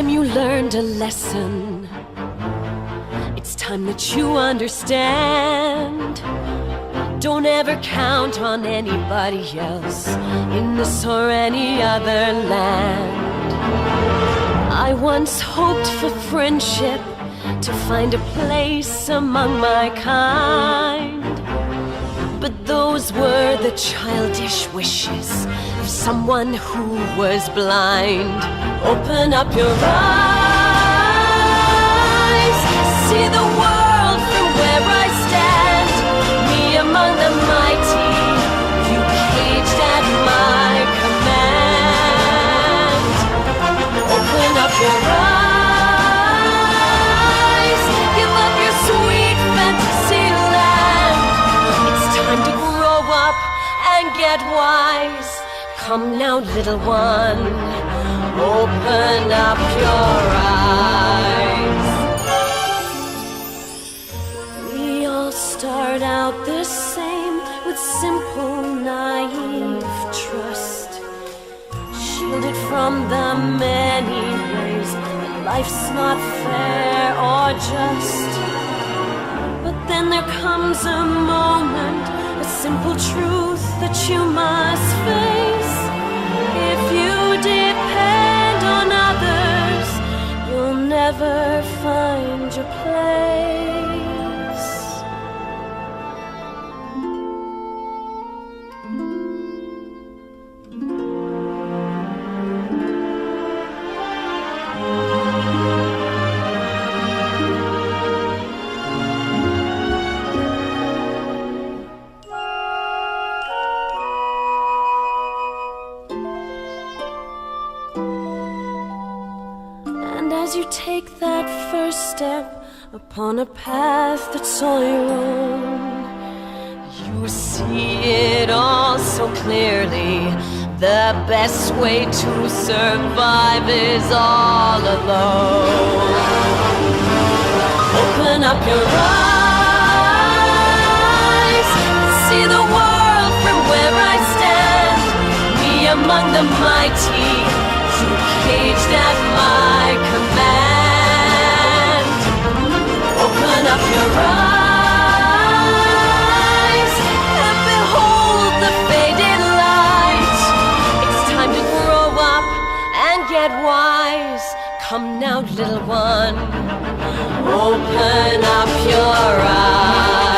time you learned a lesson. It's time that you understand. Don't ever count on anybody else in this or any other land. I once hoped for friendship, to find a place among my kind. But those were the childish wishes of someone who was blind. Open up your eyes, see the world from where I stand. Me among the mighty, you caged at my command. Open up your eyes, give up your sweet fantasy land. It's time to grow up and get wise. Come now, little one, open up your eyes. We all start out the same, with simple, naive trust, shielded from the many ways that life's not fair or just. But then there comes a moment, a simple truth that you must face. If you depend on others, you'll never find your place. As you take that first step upon a path that's all your own, you see it all so clearly. The best way to survive is all alone. Open up your eyes, see the world from where I stand. Me among the mighty, you caged at my command. Open up your eyes and behold the faded light. It's time to grow up and get wise. Come now, little one, open up your eyes.